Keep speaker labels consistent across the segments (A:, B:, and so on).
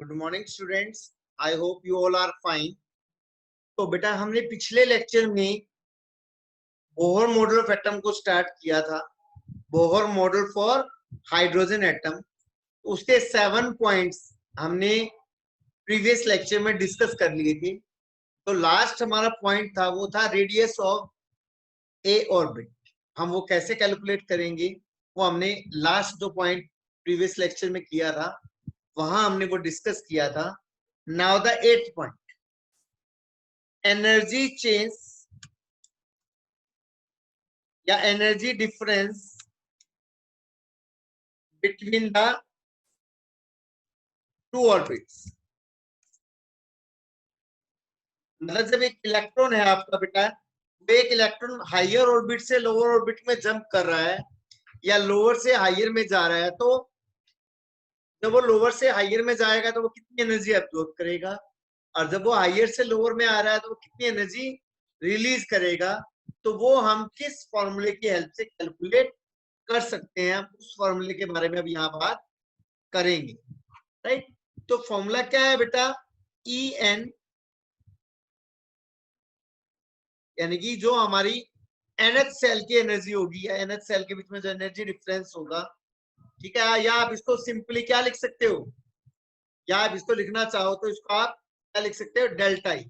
A: Good morning students, I hope you all are fine. तो बेटा हमने पिछले लेक्चर में बोहर मॉडल ऑफ एटम को स्टार्ट किया था। Bohr model for hydrogen atom, उसके 7 पॉइंट्स हमने प्रीवियस लेक्चर में डिस्कस कर लिए थे। तो लास्ट हमारा पॉइंट था वो था रेडियस ऑफ ए ऑर्बिट। हम वो कैसे कैलकुलेट करेंगे वो हमने लास्ट 2 पॉइंट प्रीवियस लेक्चर में किया था, वहां हमने वो डिस्कस किया था। Now the 8th point, energy change या energy difference between the two orbits. मतलब जब एक इलेक्ट्रॉन है आपका बेटा, वो एक इलेक्ट्रॉन हायर ऑर्बिट से लोअर ऑर्बिट में जंप कर रहा है या लोअर से हायर में जा रहा है, तो जब वो लोअर से हायर में जाएगा तो वो कितनी एनर्जी एब्जॉर्ब करेगा, और जब वो हायर से लोअर में आ रहा है तो वो कितनी एनर्जी रिलीज करेगा। तो वो हम किस फॉर्मूले की हेल्प से कैलकुलेट कर सकते हैं, उस फॉर्मूले के बारे में अब यहाँ बात करेंगे। राइट, तो फॉर्मूला क्या है बेटा, ई एन, यानी कि जो हमारी एनएच सेल की एनर्जी होगी या एनएच सेल के बीच में जो एनर्जी डिफरेंस होगा, ठीक है। या आप इसको सिंपली क्या लिख सकते हो, या आप इसको लिखना चाहो तो इसको आप क्या लिख सकते हो, डेल्टा ई।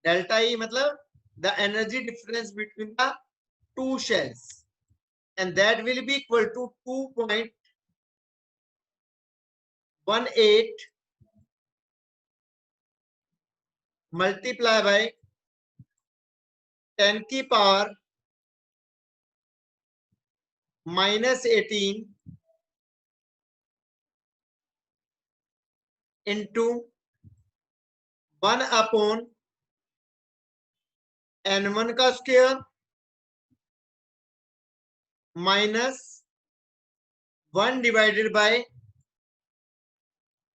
A: डेल्टा ई मतलब the energy difference between the to shells, and that will be equal to 2.18 multiply by 10 की पावर -18 into 1/n1 का स्क्वायर -1 डिवाइडेड बाय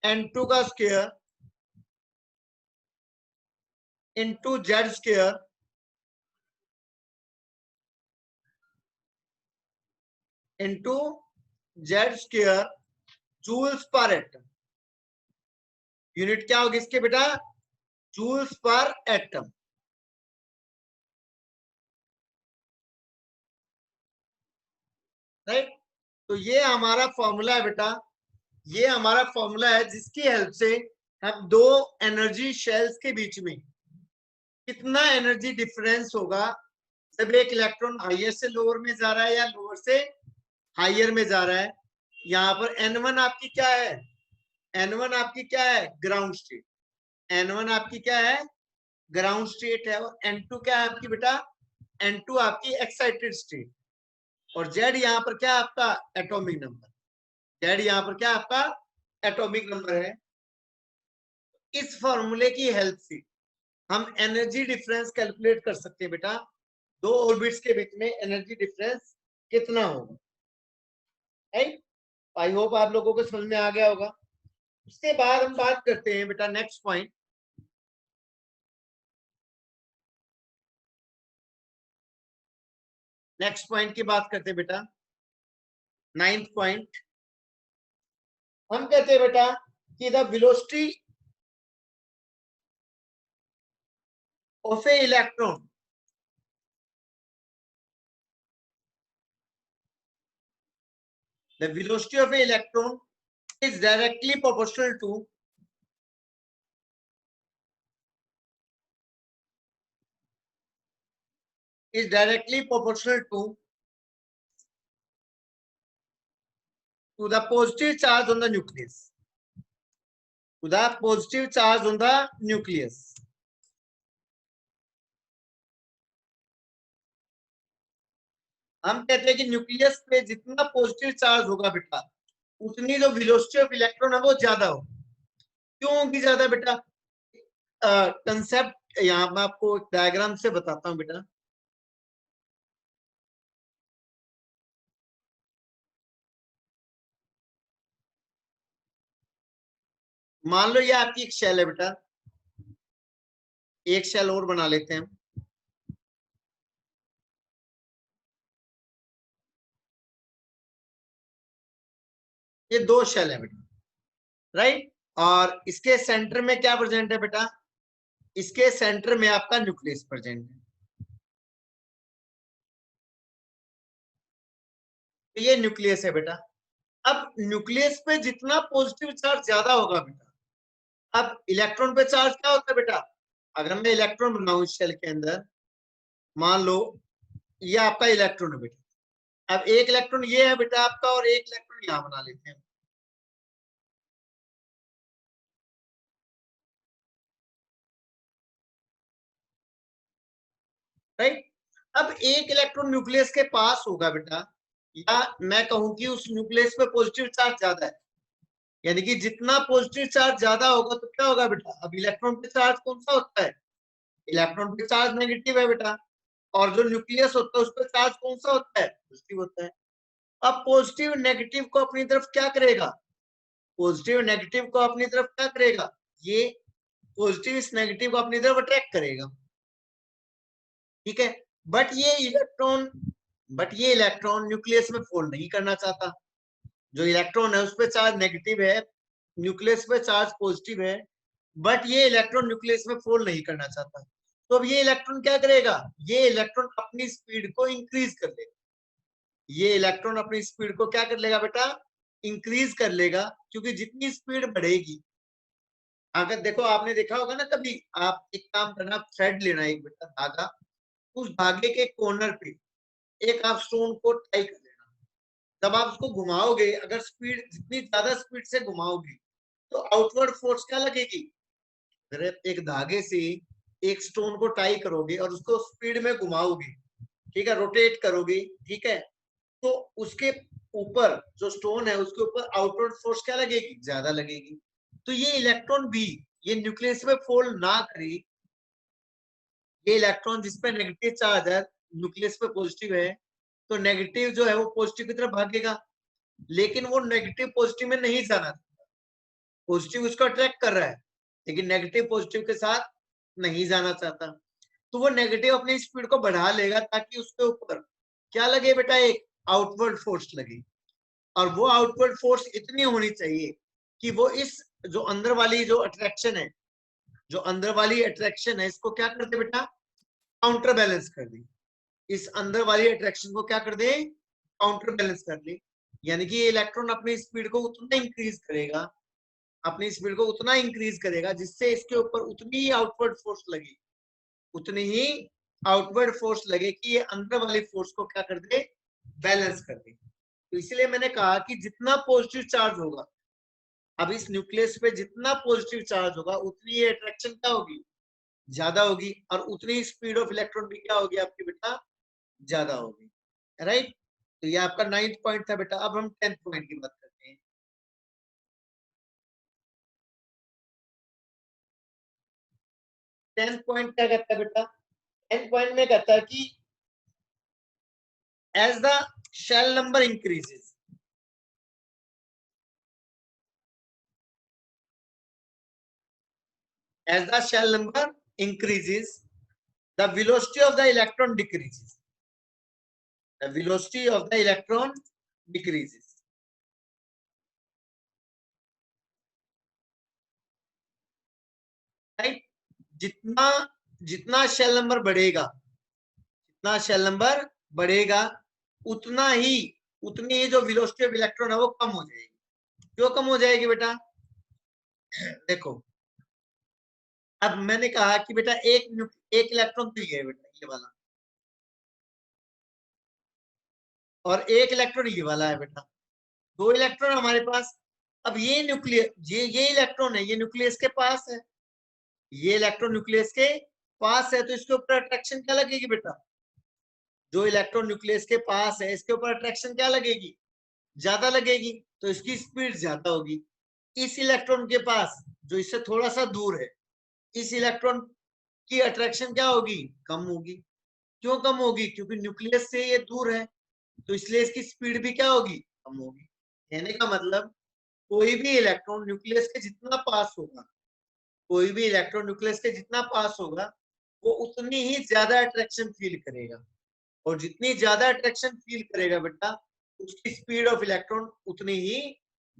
A: n2 का square into Z square into Z square joules पर atom. Unit क्या होगी इसके बेटा, joules पर atom. Right, तो ये हमारा फॉर्मूला है बेटा, ये हमारा फॉर्मूला है जिसकी हेल्प से हम दो एनर्जी शेल्स के बीच में कितना एनर्जी डिफरेंस होगा जब एक इलेक्ट्रॉन हायर से लोअर में जा रहा है या लोअर से हायर में जा रहा है। यहाँ पर N1 आपकी क्या है, N1 आपकी क्या है, ग्राउंड स्टेट। N1 आपकी क्या है, ग्राउंड स्टेट है। और N2 क्या है आपकी बेटा, N2 आपकी एक्साइटेड स्टेट। और Z यहाँ पर क्या है आपका, एटॉमिक नंबर। Z यहाँ पर क्या आपका एटॉमिक नंबर है। इस फॉर्मूले की हेल्प से हम एनर्जी डिफरेंस कैलकुलेट कर सकते हैं बेटा, दो ऑर्बिट्स के बीच में एनर्जी डिफरेंस कितना होगा। राइट, आई होप आप लोगों को समझ में आ गया होगा। उसके बाद हम बात करते हैं बेटा नेक्स्ट पॉइंट, नेक्स्ट पॉइंट की बात करते हैं बेटा, 9th पॉइंट। हम कहते हैं बेटा कि the velocity of A electron, the velocity of an electron is directly proportional to the positive charge on the nucleus, to the positive charge on the nucleus। हम कहते हैं कि न्यूक्लियस पे जितना पॉजिटिव चार्ज होगा बेटा, उतनी जो वेलोसिटी ऑफ इलेक्ट्रॉन है वो ज्यादा होगी। क्यों होगी ज्यादा बेटा, कंसेप्ट यहाँ मैं आपको डायग्राम से बताता हूँ बेटा। मान लो ये आपकी एक शेल है बेटा, एक शेल और बना लेते हैं। ये दो शेल है बेटा, राइट। और इसके सेंटर में क्या प्रेजेंट है बेटा, इसके सेंटर में आपका न्यूक्लियस प्रेजेंट है। तो ये न्यूक्लियस है बेटा। अब न्यूक्लियस पे जितना पॉजिटिव चार्ज ज्यादा होगा बेटा, अब इलेक्ट्रॉन पे चार्ज क्या होता है बेटा, अगर मैं इलेक्ट्रॉन बनाऊं शेल के अंदर, मान लो ये आपका इलेक्ट्रॉन है बेटा, अब एक इलेक्ट्रॉन ये है बेटा आपका और एक इलेक्ट्रॉन यहां बना लेते हैं, राइट। अब एक इलेक्ट्रॉन न्यूक्लियस के पास होगा बेटा, या मैं कहूं कि उस न्यूक्लियस पे पॉजिटिव चार्ज ज्यादा है, यानी कि जितना पॉजिटिव चार्ज ज्यादा होगा तो क्या होगा बेटा, अब इलेक्ट्रॉन पे चार्ज कौन सा होता है, इलेक्ट्रॉन पे चार्ज नेगेटिव है बेटा, और जो न्यूक्लियस होता है उस पर चार्ज कौन सा होता है, पॉजिटिव होता है। अब पॉजिटिव नेगेटिव को अपनी तरफ क्या करेगा, पॉजिटिव नेगेटिव को अपनी तरफ क्या करेगा, ये पॉजिटिव इस नेगेटिव को अपनी तरफ अट्रैक्ट करेगा, ठीक है। बट ये इलेक्ट्रॉन बट ये इलेक्ट्रॉन न्यूक्लियस में फोल्ड नहीं करना चाहता, जो इलेक्ट्रॉन है उस पर चार्ज नेगेटिव है, न्यूक्लियस पे चार्ज पॉजिटिव है, बट ये इलेक्ट्रॉन न्यूक्लियस में फोल्ड नहीं करना चाहता। तो अब ये इलेक्ट्रॉन क्या करेगा, ये इलेक्ट्रॉन अपनी स्पीड को इंक्रीज कर लेगा, ये इलेक्ट्रॉन अपनी स्पीड को क्या कर लेगा बेटा, इंक्रीज कर लेगा, क्योंकि जितनी स्पीड बढ़ेगी, अगर देखो आपने देखा होगा ना कभी, आप एक काम करना, थ्रेड लेना एक बेटा धागा, उस धागे के कॉर्नर पे एक आप स्टोन को टाई कर लेना, जब आप उसको घुमाओगे, अगर स्पीड जितनी ज्यादा स्पीड से घुमाओगे तो आउटवर्ड फोर्स क्या लगेगी, अगर एक धागे से एक स्टोन को टाई करोगे और उसको स्पीड में घुमाओगे, ठीक है, रोटेट करोगे, ठीक है, तो उसके ऊपर जो स्टोन है उसके ऊपर आउटवर्ड फोर्स क्या लगेगी, ज्यादा लगेगी। तो ये इलेक्ट्रॉन भी, ये न्यूक्लियस में फोल्ड ना करे, ये इलेक्ट्रॉन जिसपे नेगेटिव चार्ज है, न्यूक्लियस पे पॉजिटिव है, तो नेगेटिव जो है वो पॉजिटिव की तरफ भागेगा, लेकिन वो नेगेटिव पॉजिटिव में नहीं जाना, पॉजिटिव उसको अट्रैक्ट कर रहा है, लेकिन नेगेटिव पॉजिटिव के साथ नहीं जाना चाहता, तो वो नेगेटिव अपनी स्पीड को बढ़ा लेगा ताकि उसके ऊपर क्या लगे बेटा, एक आउटवर्ड फोर्स लगे, और वो आउटवर्ड फोर्स इतनी होनी चाहिए कि वो इस जो अंदर वाली जो अट्रैक्शन है, जो अंदर वाली अट्रैक्शन है, इसको क्या कर दे बेटा, काउंटर बैलेंस कर दे, इस अंदर वाली अट्रैक्शन को क्या कर दे, काउंटर बैलेंस कर दे, यानी कि इलेक्ट्रॉन अपनी स्पीड को उतना इंक्रीज करेगा, अपनी स्पीड को उतना इंक्रीज करेगा जिससे इसके ऊपर उतनी ही आउटवर्ड फोर्स लगे, उतनी ही आउटवर्ड फोर्स लगे कि ये अंदर वाली फोर्स को क्या कर दे, बैलेंस कर दे। तो इसलिए मैंने कहा कि जितना पॉजिटिव चार्ज होगा, अब इस न्यूक्लियस पे जितना पॉजिटिव चार्ज होगा उतनी ये अट्रैक्शन क्या होगी, ज्यादा होगी, और उतनी स्पीड ऑफ इलेक्ट्रॉन भी क्या होगी आपकी बेटा, ज्यादा होगी, राइट। तो ये आपका 9th पॉइंट था बेटा। अब हम 10th पॉइंट की बात करते हैं। 10th पॉइंट क्या कहता है बेटा, 10th पॉइंट में कहता है कि as the shell number increases, as the shell number increases, the velocity of the electron decreases, the velocity of the electron decreases, right। जितना जितना शेल नंबर बढ़ेगा, जितना शेल नंबर बढ़ेगा, उतना ही उतनी ही जो वेलोसिटी ऑफ इलेक्ट्रॉन है वो कम हो जाएगी। क्यों कम हो जाएगी बेटा, देखो, अब मैंने कहा कि बेटा एक इलेक्ट्रॉन तो ये है बेटा, ये वाला, और एक इलेक्ट्रॉन ये वाला है बेटा, दो इलेक्ट्रॉन हमारे पास। अब ये न्यूक्लियस, ये इलेक्ट्रॉन है, ये न्यूक्लियस के पास है, ये इलेक्ट्रॉन न्यूक्लियस के पास है, तो इसके ऊपर अट्रैक्शन क्या लगेगी बेटा, जो इलेक्ट्रॉन न्यूक्लियस के पास है इसके ऊपर अट्रैक्शन क्या लगेगी, ज्यादा लगेगी, तो इसकी स्पीड ज्यादा होगी। इस इलेक्ट्रॉन के पास जो इससे थोड़ा सा दूर है, इस इलेक्ट्रॉन की अट्रैक्शन क्या होगी, कम होगी। क्यों कम होगी, क्योंकि न्यूक्लियस से ये दूर है, तो इसलिए इसकी स्पीड भी क्या होगी, कम होगी। कहने का मतलब, कोई भी इलेक्ट्रॉन न्यूक्लियस के जितना पास होगा, कोई भी इलेक्ट्रॉन न्यूक्लियस के जितना पास होगा, वो उतनी ही ज्यादा अट्रैक्शन फील करेगा, और जितनी ज्यादा अट्रैक्शन फील करेगा बेटा, उसकी स्पीड ऑफ इलेक्ट्रॉन उतनी ही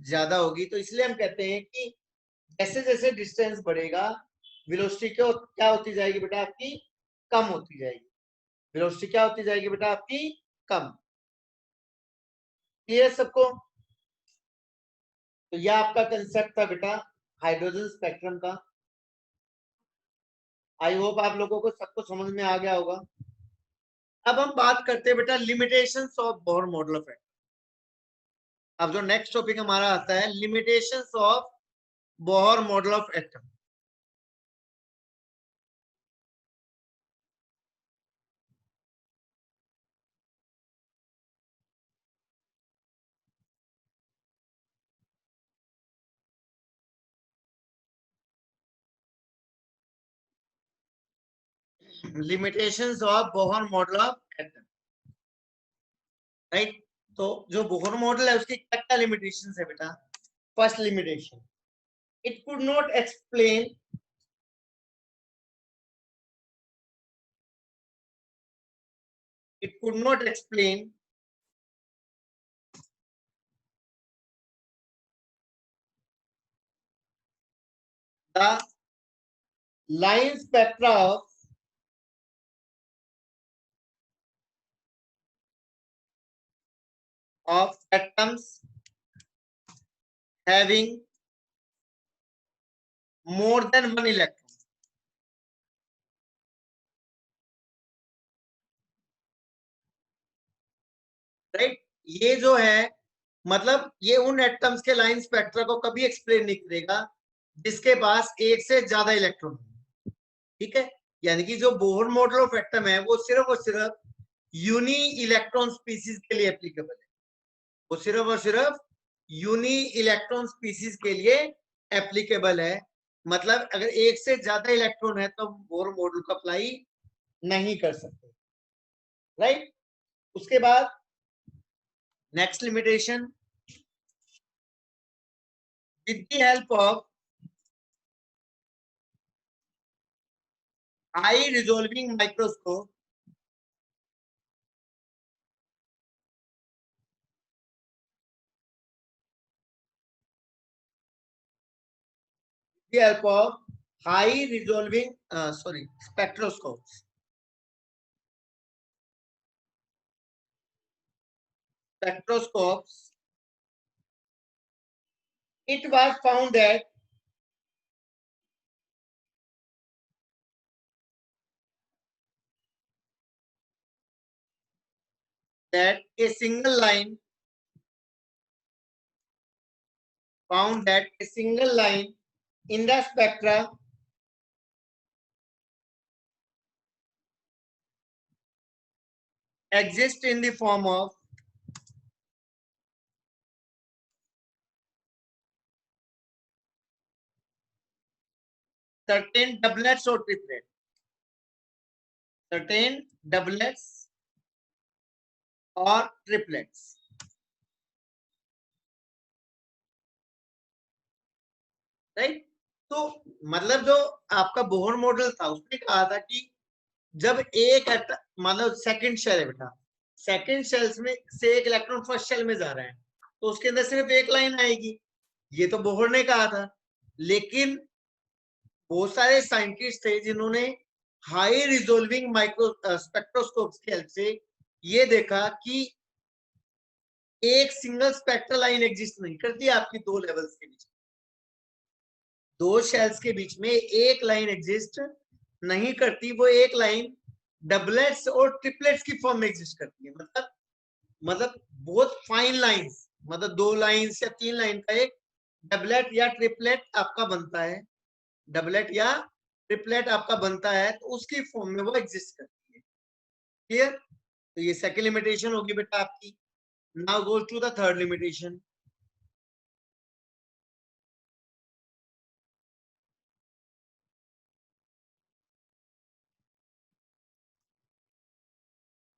A: ज्यादा होगी। तो इसलिए हम कहते हैं कि जैसे जैसे डिस्टेंस बढ़ेगा वेलोसिटी क्या क्या होती जाएगी बेटा आपकी, कम होती जाएगी। वेलोसिटी क्या होती जाएगी बेटा आपकी, कम। क्लियर सबको? तो यह आपका कंसेप्ट था बेटा हाइड्रोजन स्पेक्ट्रम का। आई होप आप लोगों को सबको समझ में आ गया होगा। अब हम बात करते हैं बेटा limitations of Bohr model of atom. अब जो नेक्स्ट टॉपिक हमारा आता है limitations of Bohr model of atom. Limitations of Bohr model of atom, right. तो जो बोहर मॉडल है उसकी क्या क्या लिमिटेशंस है बेटा। First limitation, it could not explain it could not explain the line spectra of atoms having more than one electron, right. ये जो है मतलब ये उन एटम्स के लाइन स्पेक्ट्रा को कभी एक्सप्लेन नहीं करेगा जिसके पास एक से ज्यादा इलेक्ट्रॉन हो, ठीक है। यानी कि जो बोहर मॉडल ऑफ एटम है वो सिर्फ और सिर्फ यूनी इलेक्ट्रॉन स्पीसीज के लिए एप्लीकेबल है। वो सिर्फ और सिर्फ यूनी इलेक्ट्रॉन स्पीसीज के लिए एप्लीकेबल है। मतलब अगर एक से ज्यादा इलेक्ट्रॉन है तो बोहर मॉडल को अप्लाई नहीं कर सकते, राइट। उसके बाद next limitation, with the help of high resolving microscope the help of high resolving spectroscopes, it was found that a single line in the spectra exists in the form of certain doublets or triplets, certain doublets और triplets, right. तो मतलब जो आपका Bohr model था उसने कहा था कि जब एक मतलब सेकंड शेल है बेटा, सेकंड शेल्स में से एक इलेक्ट्रॉन फर्स्ट शेल में जा रहा है तो उसके अंदर सिर्फ एक लाइन आएगी, ये तो बोहर ने कहा था। लेकिन बहुत सारे साइंटिस्ट थे जिन्होंने हाई रिजोल्विंग माइक्रो स्पेक्ट्रोस्कोप की हेल्प से ये देखा कि एक सिंगल स्पेक्ट्रल लाइन एग्जिस्ट नहीं करती आपकी दो लेवल्स के बीच, दो शेल्स के बीच में एक लाइन एग्जिस्ट नहीं करती। वो एक लाइन डबलेट्स और ट्रिपलेट्स की फॉर्म में एग्जिस्ट करती है। मतलब बहुत फाइन लाइंस, मतलब दो लाइंस या तीन लाइन का एक डबलेट या ट्रिपलेट आपका बनता है, डबलेट या ट्रिपलेट आपका बनता है तो उसकी फॉर्म में वो एग्जिस्ट करती है। क्लियर? तो ये सेकंड लिमिटेशन होगी बेटा आपकी। Now go to the third limitation.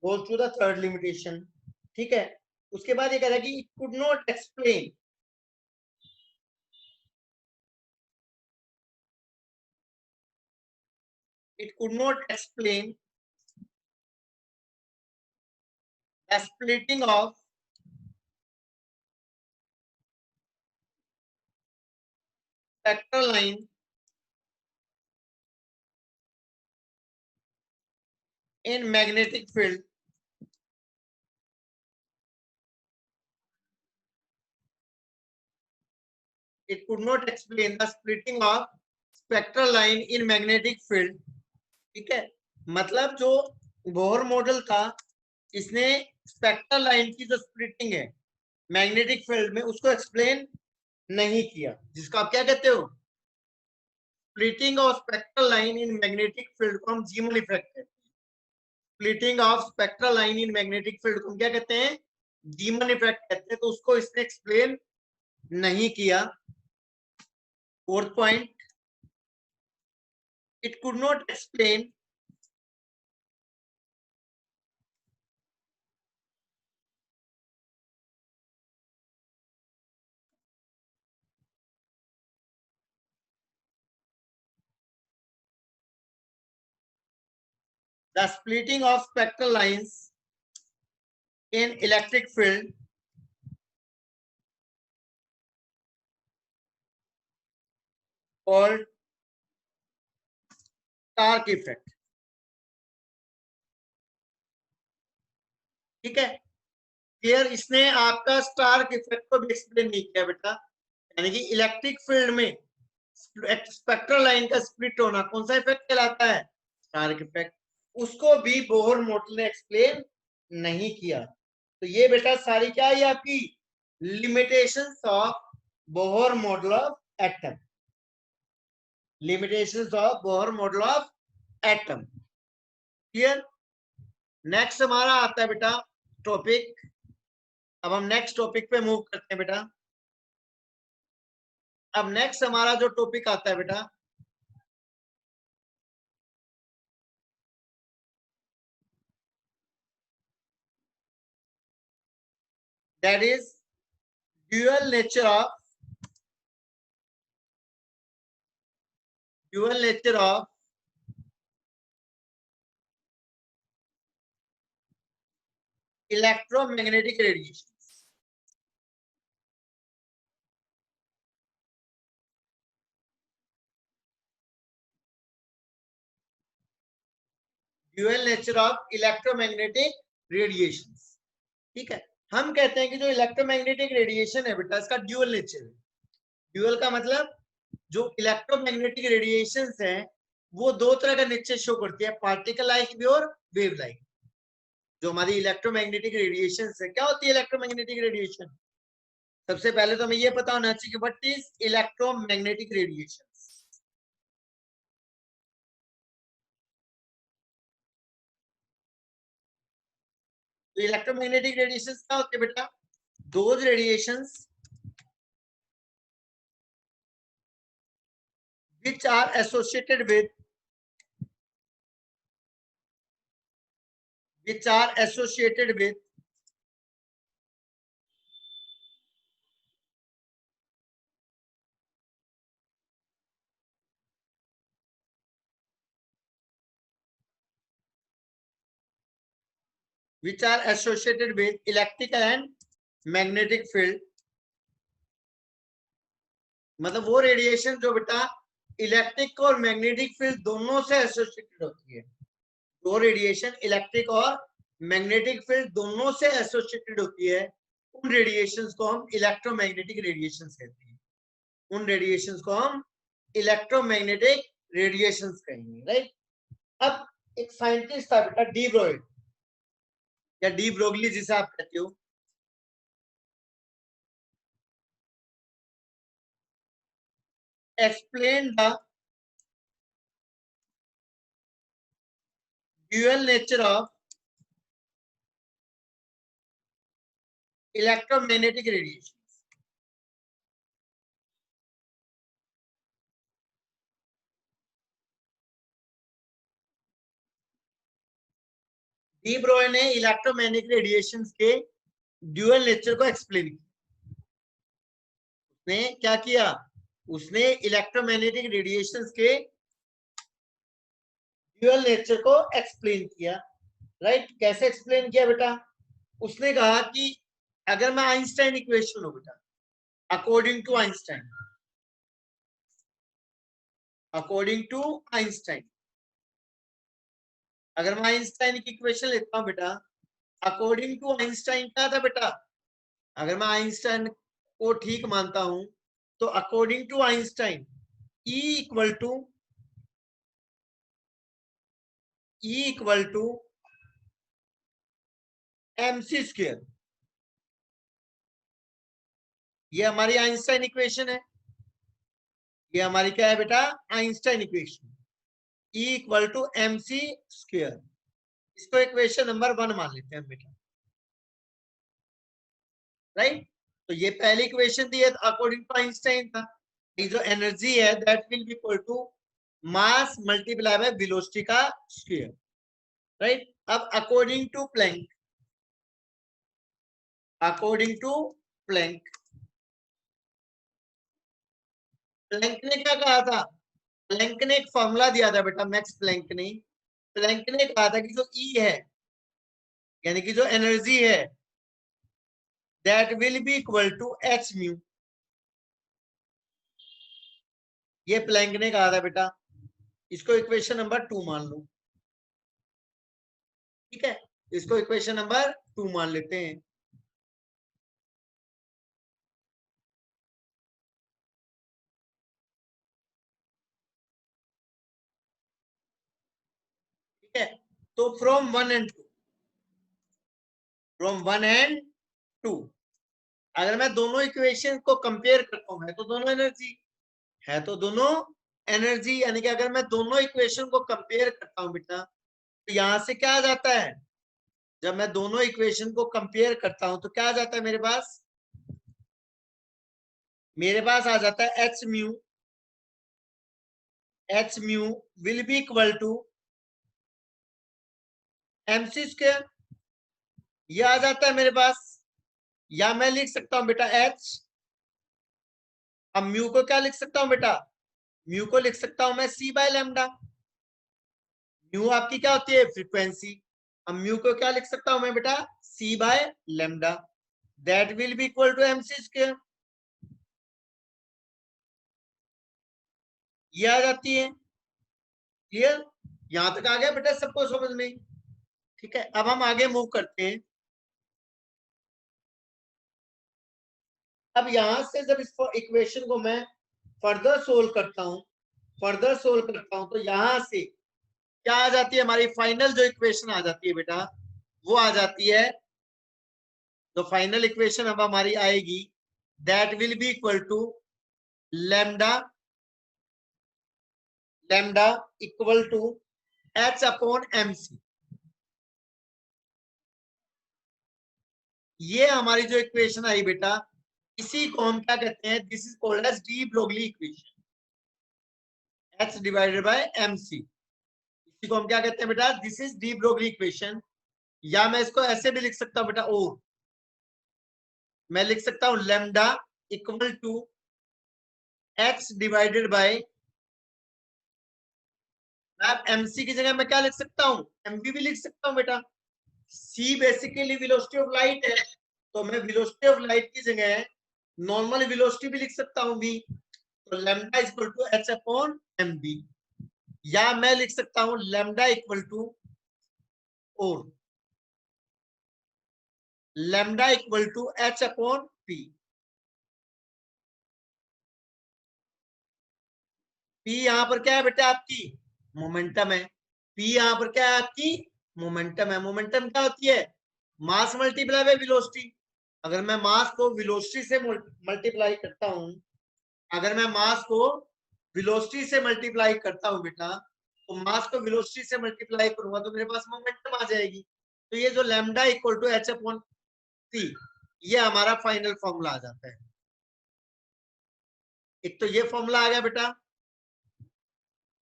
A: Go to the third limitation, ठीक है। उसके बाद ये कह रहा है कि it could not explain, it could not explain the splitting of spectral line in magnetic field it could not explain the splitting of spectral line in magnetic field. ठीक है, मतलब जो बोहर मॉडल था इसने स्पेक्ट्रल लाइन की जो splitting है magnetic field में उसको एक्सप्लेन नहीं किया, जिसको आप क्या कहते हो, splitting of spectral line in magnetic field को हम जीमन इफेक्ट कहते हैं। Splitting of spectral line in magnetic field को हम क्या कहते हैं, जीमन इफेक्ट कहते हैं। तो उसको इसने एक्सप्लेन नहीं किया। Fourth point, it could not explain the splitting of spectral lines in electric field called Stark effect। ठीक है, क्लियर। इसने आपका स्टार्क इफेक्ट को भी एक्सप्लेन नहीं किया बेटा, यानी कि इलेक्ट्रिक फील्ड में स्पेक्ट्रल लाइन का स्प्लिट होना कौन सा इफेक्ट कहलाता है, स्टार्क इफेक्ट। उसको भी बोहर मॉडल ने एक्सप्लेन नहीं किया। तो ये बेटा सारी क्या है आपकी limitations of Bohr model of atom, limitations of Bohr model of atom. Clear. Next हमारा आता है बेटा टॉपिक, अब हम नेक्स्ट टॉपिक पे मूव करते हैं बेटा। अब नेक्स्ट हमारा जो टॉपिक आता है बेटा that is dual nature of electromagnetic radiation. Dual nature of electromagnetic radiation. ठीक है, हम कहते हैं कि जो इलेक्ट्रोमैग्नेटिक रेडिएशन है बेटा इसका ड्यूअल नेचर है। ड्यूअल का मतलब जो इलेक्ट्रोमैग्नेटिक रेडिएशंस है वो दो तरह का नेचर शो करती है, पार्टिकल लाइक भी और वेव लाइक। जो हमारी इलेक्ट्रोमैग्नेटिक रेडिएशंस है, क्या होती है इलेक्ट्रोमैग्नेटिक रेडिएशन, सबसे पहले तो हमें ये पता होना चाहिए कि व्हाट इज इलेक्ट्रोमैग्नेटिक रेडिएशन। तो इलेक्ट्रोमैग्नेटिक रेडिएशंस क्या होते हैं बेटा, those radiations which are associated with which are associated with which are associated with electrical and magnetic field। मतलब वो रेडिएशन जो बेटा इलेक्ट्रिक और मैग्नेटिक फील्ड दोनों से एसोसिएटेड होती है। वो रेडिएशन इलेक्ट्रिक और मैग्नेटिक फील्ड दोनों से एसोसिएटेड होती है, उन रेडिएशंस को हम इलेक्ट्रोमैग्नेटिक रेडिएशंस कहते हैं। उन रेडिएशंस को हम इलेक्ट्रोमैग्नेटिक रेडिएशंस कहेंगे, राइट। अब एक साइंटिस्ट था बेटा डी ब्रोगली या डी ब्रोगली जिसे आप कहते हो, explain the dual nature of electromagnetic radiation। De Broglie ने इलेक्ट्रोमैग्नेटिक रेडिएशंस के ड्यूअल नेचर को एक्सप्लेन किया। उसने क्या किया, उसने इलेक्ट्रोमैग्नेटिक रेडिएशंस के ड्यूअल नेचर को एक्सप्लेन किया, राइट। कैसे एक्सप्लेन किया बेटा, उसने कहा कि अगर मैं आइंस्टाइन इक्वेशन हूं बेटा, according to Einstein according to Einstein. अगर मैं आइंस्टाइन की इक्वेशन लेता हूं बेटा, अकॉर्डिंग टू आइंस्टाइन क्या था बेटा, अगर मैं आइंस्टाइन को ठीक मानता हूं तो according to Einstein E equal to MC square, ये हमारी आइंस्टाइन इक्वेशन है। ये हमारी क्या है बेटा, Einstein equation, E equal to MC square. इसको इक्वेशन नंबर 1 मान लेते हैं बेटा, राइट। तो ये पहली इक्वेशन दी है अकॉर्डिंग टू आइंस्टाइन था, ये जो एनर्जी है that will be equal to mass multiply by velocity का स्क्वायर, राइट। अब according to Planck, according to Planck, Planck ने क्या कहा था, प्लैंक ने एक फॉर्मूला दिया था बेटा, मैक्स प्लैंक ने, प्लैंक ने कहा था कि जो ई है यानी कि जो एनर्जी है that will be equal to H mu, ये प्लैंक ने कहा था बेटा। इसको इक्वेशन नंबर 2 मान लो, ठीक है, इसको इक्वेशन नंबर 2 मान लेते हैं। ठीक है, तो फ्रॉम 1 एंड 2, फ्रॉम 1 एंड 2, अगर मैं दोनों इक्वेशन को कंपेयर करता हूं, है तो दोनों एनर्जी, है तो दोनों एनर्जी, यानी कि अगर मैं दोनों इक्वेशन को कंपेयर करता हूं बेटा, तो यहां से क्या आ जाता है, जब मैं दोनों इक्वेशन को कंपेयर करता हूं तो क्या आ जाता है मेरे पास, मेरे पास आ जाता है H mu will be equal to MC square, ये आ जाता है मेरे पास। या मैं लिख सकता हूं बेटा एच, अब म्यू को क्या लिख सकता हूं बेटा, म्यू को लिख सकता हूं मैं C बाय लैम्डा, म्यू आपकी क्या होती है, फ्रीक्वेंसी। अब म्यू को क्या लिख सकता हूं मैं बेटा, C by lambda, that will be equal to MC square, ये आ जाती है। क्लियर, यहां तक आ गया बेटा सबको समझ में। ठीक है, अब हम आगे मूव करते हैं। अब यहां से जब इस इक्वेशन को मैं फर्दर सोल्व करता हूं, फर्दर सोल्व करता हूं, तो यहां से क्या आ जाती है, हमारी फाइनल जो इक्वेशन आ जाती है बेटा, वो आ जाती है, तो फाइनल इक्वेशन अब हमारी आएगी that will be equal to lambda, lambda equal to H upon MC। ये हमारी जो इक्वेशन आई बेटा, इसी को हम क्या कहते हैं, this is called as de Broglie equation, H divided by MC। इसी को हम क्या कहते हैं बेटा, this is de Broglie equation. या मैं इसको ऐसे भी लिख सकता हूं बेटा, ओ मैं लिख सकता हूं lambda equal to H divided by, MC की जगह मैं क्या लिख सकता हूं, MV भी लिख सकता हूं बेटा। C basically velocity of light है, तो मैं वेलोसिटी ऑफ लाइट की जगह नॉर्मल वेलोसिटी भी लिख सकता हूं भी, तो lambda equal to H upon MV। या मैं लिख सकता हूं लैम्डा इक्वल टू, और lambda equal to H upon P। P यहां पर क्या है बेटा, आपकी मोमेंटम है। P यहां पर क्या है, आपकी मोमेंटम है। मोमेंटम क्या होती है, मास मल्टीप्लाई बाय वेलोसिटी। अगर मैं मास को वेलोसिटी से मल्टीप्लाई करता हूं, अगर मैं मास को वेलोसिटी से मल्टीप्लाई करता हूं बेटा, तो मास को वेलोसिटी से मल्टीप्लाई करूंगा तो मेरे पास मोमेंटम आ जाएगी। तो ये जो lambda equal to H upon P, ये हमारा फाइनल फॉर्मूला आ जाता है। एक तो ये फॉर्मूला आ गया बेटा,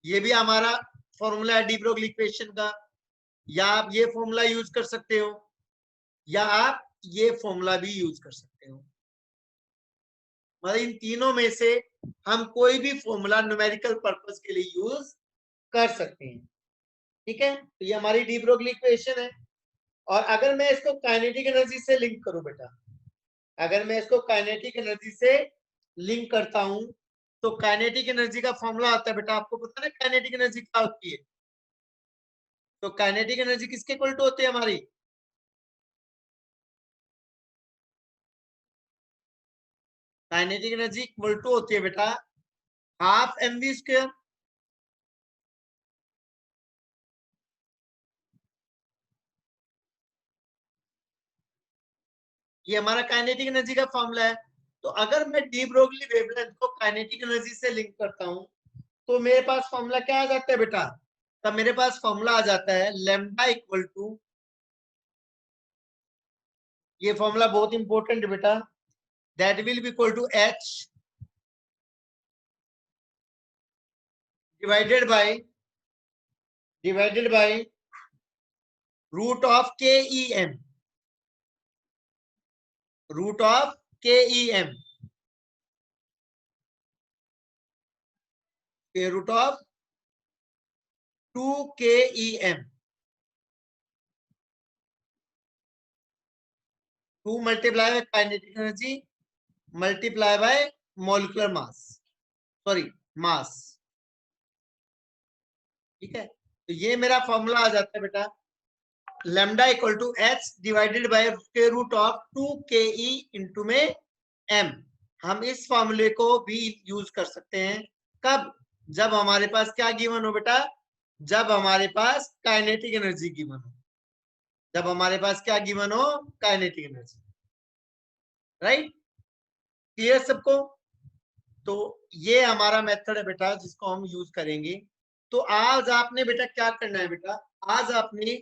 A: ये भी हमारा फॉर्मूला है डी ब्रोगली इक्वेशन का। या आप ये फॉर्मूला यूज कर सकते हो, या आप ये फॉर्मूला भी यूज कर सकते हो, मतलब इन तीनों में से हम कोई भी फॉर्मूला न्यूमेरिकल पर्पस के लिए यूज कर सकते हैं। ठीक है, तो ये हमारी डी ब्रोगली इक्वेशन है। और अगर मैं इसको काइनेटिक एनर्जी से लिंक करूं बेटा, अगर मैं इसको काइनेटिक एनर्जी से लिंक करता हूं, तो काइनेटिक एनर्जी का फॉर्मूला आता है बेटा, आपको पता है ना काइनेटिक एनर्जी क्या होती है? तो काइनेटिक एनर्जी किसके इक्वल टू होती है हमारी? काइनेटिक एनर्जी इक्वल टू होती है बेटा हाफ mv स्क्वायर। ये हमारा काइनेटिक एनर्जी का फॉर्मूला है। तो अगर मैं डी ब्रोगली वेवलेंथ को काइनेटिक एनर्जी से लिंक करता हूं तो मेरे पास फॉर्मूला क्या आ जाता है बेटा? तब मेरे पास फॉर्मूला आ जाता है लैम्डा इक्वल टू, ये फॉर्मूला बहुत इंपॉर्टेंट है बेटा, that will be equal to H divided by root of K E M, root of K E M, K root of 2 K E M, 2 multiply by kinetic energy multiply by molecular mass, sorry mass. ठीक है, तो ये मेरा formula आ जाता है बेटा lambda equal to H divided by square root of 2 K E into में एम। हम इस फॉर्मूले को भी यूज कर सकते हैं कब? जब हमारे पास क्या गिवन हो बेटा? जब हमारे पास काइनेटिक एनर्जी गिवन हो, जब हमारे पास क्या गिवन हो? Kinetic energy. राइट, क्लियर सबको? तो ये हमारा मेथड है बेटा जिसको हम यूज करेंगे। तो आज आपने बेटा क्या करना है बेटा? आज आपने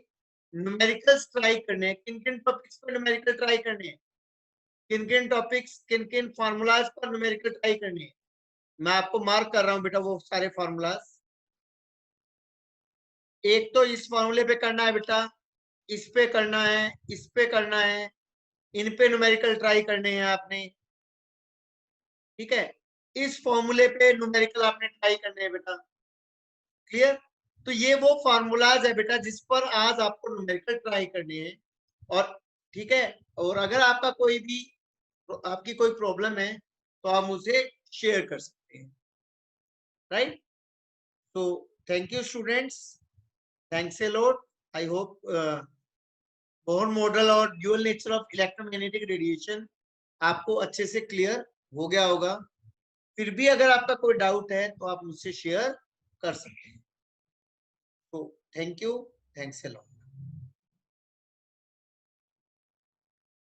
A: न्यूमेरिकल्स ट्राई करने हैं। किन किन टॉपिक्स पर न्यूमेरिकल ट्राई करने हैं? किन किन टॉपिक्स, किन किन फॉर्मूलाज पर न्यूमेरिकल ट्राई करने हैं? मैं आपको मार्क कर रहा हूं बेटा वो सारे फॉर्मूलाज। एक तो इस फॉर्मूले पे करना है बेटा, इस पे करना है, इस पे करना है, इन पे न्यूमेरिकल ट्राई करने हैं आपने। ठीक है, इस फॉर्मूले पे न्यूमेरिकल आपने ट्राई करने हैं बेटा। क्लियर? तो ये वो फॉर्मूलाज है बेटा जिस पर आज आपको न्यूमेरिकल ट्राई करने हैं। और ठीक है, और अगर आपका कोई भी, आपकी कोई प्रॉब्लम है तो आप मुझे शेयर कर सकते हैं। राइट, तो thank you students, thanks a lot. I hope Bohr model और dual nature of electromagnetic radiation आपको अच्छे से क्लियर हो गया होगा। फिर भी अगर आपका कोई डाउट है तो आप मुझसे शेयर कर सकते हैं। तो thank you, thanks a lot.